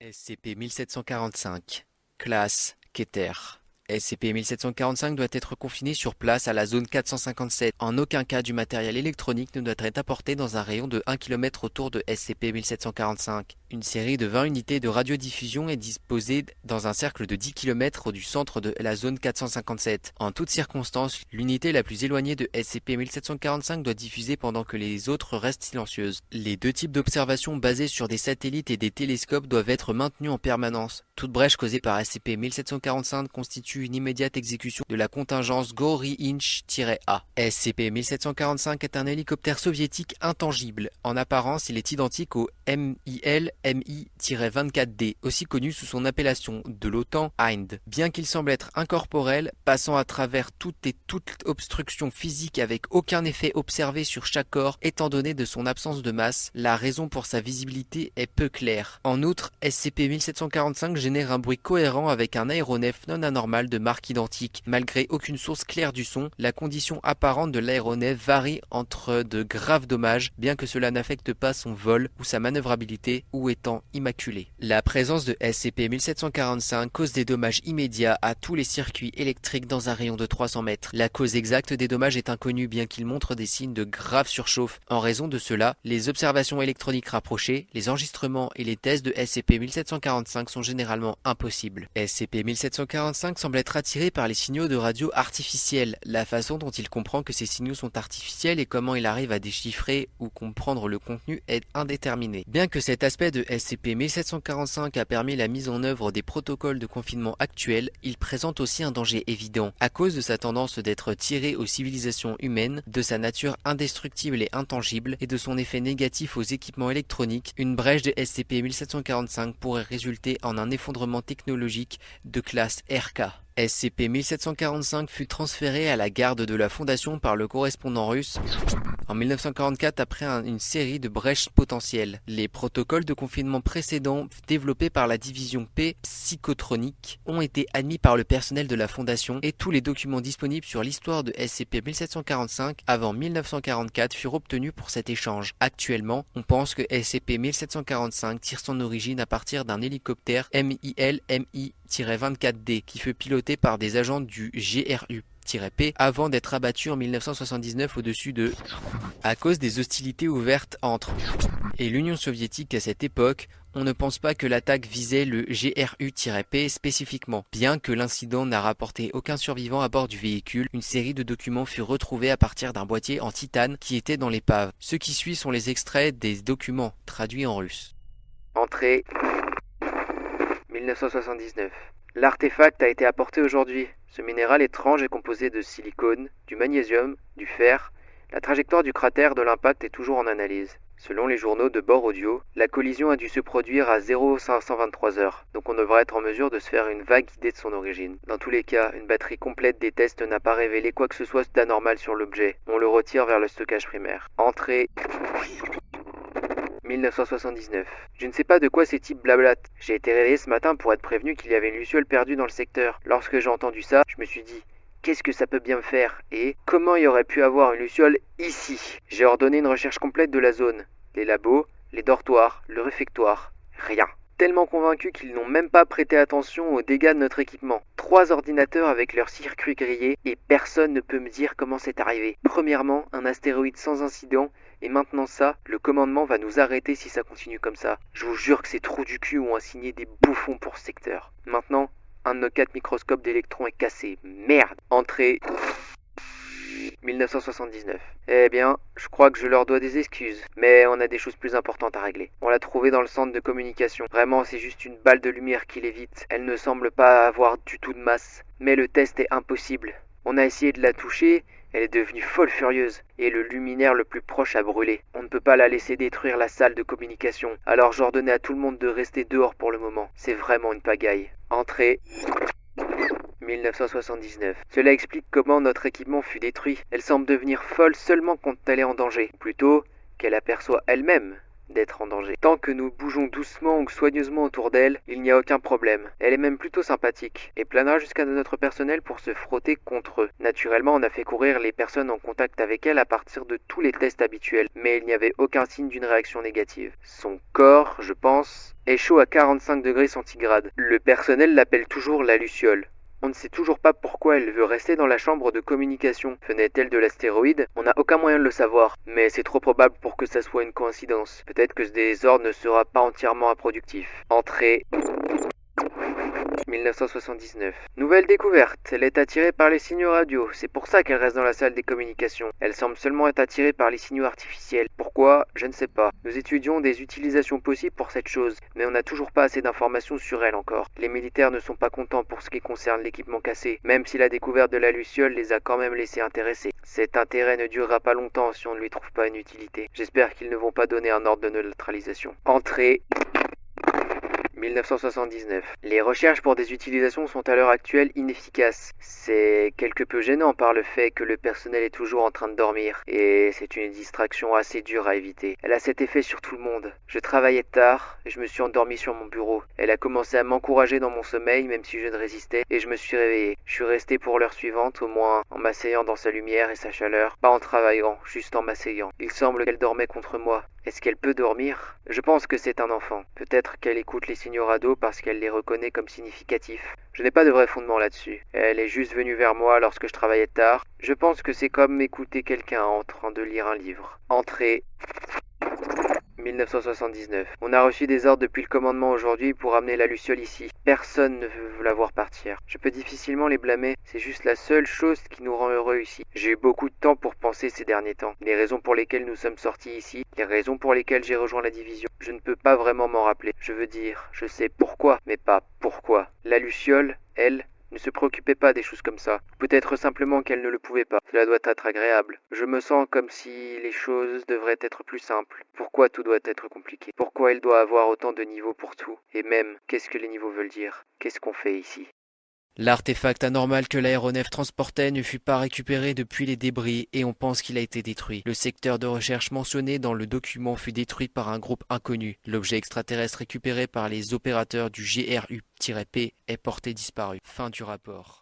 SCP-1745, classe Keter. SCP-1745 doit être confiné sur place à la zone 457. En aucun cas du matériel électronique ne doit être apporté dans un rayon de 1 km autour de SCP-1745. Une série de 20 unités de radiodiffusion est disposée dans un cercle de 10 km du centre de la zone 457. En toutes circonstances, l'unité la plus éloignée de SCP-1745 doit diffuser pendant que les autres restent silencieuses. Les deux types d'observations basées sur des satellites et des télescopes doivent être maintenus en permanence. Toute brèche causée par SCP-1745 constitue une immédiate exécution de la contingence Gory-Inch-A. SCP-1745 est un hélicoptère soviétique intangible. En apparence, il est identique au MIL-MI-24D, aussi connu sous son appellation de l'OTAN Hind. Bien qu'il semble être incorporel, passant à travers toute obstruction physique avec aucun effet observé sur chaque corps, étant donné de son absence de masse, la raison pour sa visibilité est peu claire. En outre, SCP-1745 génère un bruit cohérent avec un aéronef non anormal de marque identique. Malgré aucune source claire du son, la condition apparente de l'aéronef varie entre de graves dommages, bien que cela n'affecte pas son vol ou sa manœuvrabilité ou étant immaculé. La présence de SCP-1745 cause des dommages immédiats à tous les circuits électriques dans un rayon de 300 mètres. La cause exacte des dommages est inconnue, bien qu'il montre des signes de grave surchauffe. En raison de cela, les observations électroniques rapprochées, les enregistrements et les tests de SCP-1745 sont généralement impossibles. SCP-1745 semble être attiré par les signaux de radio artificiels. La façon dont il comprend que ces signaux sont artificiels et comment il arrive à déchiffrer ou comprendre le contenu est indéterminé. Bien que cet aspect de SCP-1745 a permis la mise en œuvre des protocoles de confinement actuels, il présente aussi un danger évident. À cause de sa tendance d'être tiré aux civilisations humaines, de sa nature indestructible et intangible, et de son effet négatif aux équipements électroniques, une brèche de SCP-1745 pourrait résulter en un effondrement technologique de classe RK. SCP-1745 fut transféré à la garde de la Fondation par le correspondant russe en 1944 après une série de brèches potentielles. Les protocoles de confinement précédents développés par la division P psychotronique ont été admis par le personnel de la Fondation et tous les documents disponibles sur l'histoire de SCP-1745 avant 1944 furent obtenus pour cet échange. Actuellement, on pense que SCP-1745 tire son origine à partir d'un hélicoptère MIL-MI-24D qui fut piloté par des agents du GRU-P avant d'être abattu en 1979 au-dessus de à cause des hostilités ouvertes entre et l'Union soviétique à cette époque. On ne pense pas que l'attaque visait le GRU-P spécifiquement. Bien que l'incident n'a rapporté aucun survivant à bord du véhicule, une série de documents fut retrouvée à partir d'un boîtier en titane qui était dans l'épave. Ce qui suit sont les extraits des documents traduits en russe. Entrée 1979. L'artefact a été apporté aujourd'hui. Ce minéral étrange est composé de silicone, du magnésium, du fer. La trajectoire du cratère de l'impact est toujours en analyse. Selon les journaux de bord audio, la collision a dû se produire à 0523 heures, donc on devrait être en mesure de se faire une vague idée de son origine. Dans tous les cas, une batterie complète des tests n'a pas révélé quoi que ce soit d'anormal sur l'objet. On le retire vers le stockage primaire. Entrée 1979. Je ne sais pas de quoi ces types blablatent. J'ai été réveillé ce matin pour être prévenu qu'il y avait une luciole perdue dans le secteur. Lorsque j'ai entendu ça, je me suis dit, qu'est-ce que ça peut bien me faire? Et comment il y aurait pu avoir une luciole ici? J'ai ordonné une recherche complète de la zone. Les labos, les dortoirs, le réfectoire. Rien. Tellement convaincus qu'ils n'ont même pas prêté attention aux dégâts de notre équipement. 3 ordinateurs avec leurs circuits grillés et personne ne peut me dire comment c'est arrivé. Premièrement, un astéroïde sans incident. Et maintenant ça, le commandement va nous arrêter si ça continue comme ça. Je vous jure que ces trous du cul ont assigné des bouffons pour ce secteur. Maintenant, un de nos 4 microscopes d'électrons est cassé. Merde. Entrée 1979. Eh bien, je crois que je leur dois des excuses. Mais on a des choses plus importantes à régler. On l'a trouvée dans le centre de communication. Vraiment, c'est juste une balle de lumière qui l'évite. Elle ne semble pas avoir du tout de masse. Mais le test est impossible. On a essayé de la toucher. Elle est devenue folle furieuse, et le luminaire le plus proche a brûlé. On ne peut pas la laisser détruire la salle de communication, alors j'ordonnais à tout le monde de rester dehors pour le moment. C'est vraiment une pagaille. Entrée 1979. Cela explique comment notre équipement fut détruit. Elle semble devenir folle seulement quand elle est en danger. Plutôt qu'elle aperçoit elle-même d'être en danger. Tant que nous bougeons doucement ou soigneusement autour d'elle, il n'y a aucun problème. Elle est même plutôt sympathique et planera jusqu'à notre personnel pour se frotter contre eux. Naturellement, on a fait courir les personnes en contact avec elle à partir de tous les tests habituels, mais il n'y avait aucun signe d'une réaction négative. Son corps, je pense, est chaud à 45 degrés centigrades. Le personnel l'appelle toujours la Luciole. On ne sait toujours pas pourquoi elle veut rester dans la chambre de communication. Venait-elle de l'astéroïde? On n'a aucun moyen de le savoir, mais c'est trop probable pour que ça soit une coïncidence. Peut-être que ce désordre ne sera pas entièrement improductif. Entrée 1979. Nouvelle découverte, elle est attirée par les signaux radio, c'est pour ça qu'elle reste dans la salle des communications. Elle semble seulement être attirée par les signaux artificiels. Pourquoi? Je ne sais pas. Nous étudions des utilisations possibles pour cette chose, mais on n'a toujours pas assez d'informations sur elle encore. Les militaires ne sont pas contents pour ce qui concerne l'équipement cassé, même si la découverte de la Luciole les a quand même laissés intéressés. Cet intérêt ne durera pas longtemps si on ne lui trouve pas une utilité. J'espère qu'ils ne vont pas donner un ordre de neutralisation. Entrée 1979. Les recherches pour des utilisations sont à l'heure actuelle inefficaces. C'est quelque peu gênant par le fait que le personnel est toujours en train de dormir, et c'est une distraction assez dure à éviter. Elle a cet effet sur tout le monde. Je travaillais tard, et je me suis endormi sur mon bureau. Elle a commencé à m'encourager dans mon sommeil, même si je ne résistais, et je me suis réveillé. Je suis resté pour l'heure suivante, au moins en m'asseyant dans sa lumière et sa chaleur, pas en travaillant, juste en m'asseyant. Il semble qu'elle dormait contre moi. Est-ce qu'elle peut dormir? Je pense que c'est un enfant. Peut-être qu'elle écoute les signaux radio parce qu'elle les reconnaît comme significatifs. Je n'ai pas de vrai fondement là-dessus. Elle est juste venue vers moi lorsque je travaillais tard. Je pense que c'est comme écouter quelqu'un en train de lire un livre. Entrée 1979. On a reçu des ordres depuis le commandement aujourd'hui pour amener la Luciole ici. Personne ne veut la voir partir. Je peux difficilement les blâmer. C'est juste la seule chose qui nous rend heureux ici. J'ai eu beaucoup de temps pour penser ces derniers temps. Les raisons pour lesquelles nous sommes sortis ici, les raisons pour lesquelles j'ai rejoint la division. Je ne peux pas vraiment m'en rappeler. Je veux dire, je sais pourquoi, mais pas pourquoi. La Luciole, elle, ne se préoccupez pas des choses comme ça. Peut-être simplement qu'elle ne le pouvait pas. Cela doit être agréable. Je me sens comme si les choses devraient être plus simples. Pourquoi tout doit être compliqué? Pourquoi il doit avoir autant de niveaux pour tout? Et même, qu'est-ce que les niveaux veulent dire? Qu'est-ce qu'on fait ici? L'artefact anormal que l'aéronef transportait ne fut pas récupéré depuis les débris et on pense qu'il a été détruit. Le secteur de recherche mentionné dans le document fut détruit par un groupe inconnu. L'objet extraterrestre récupéré par les opérateurs du GRU-P est porté disparu. Fin du rapport.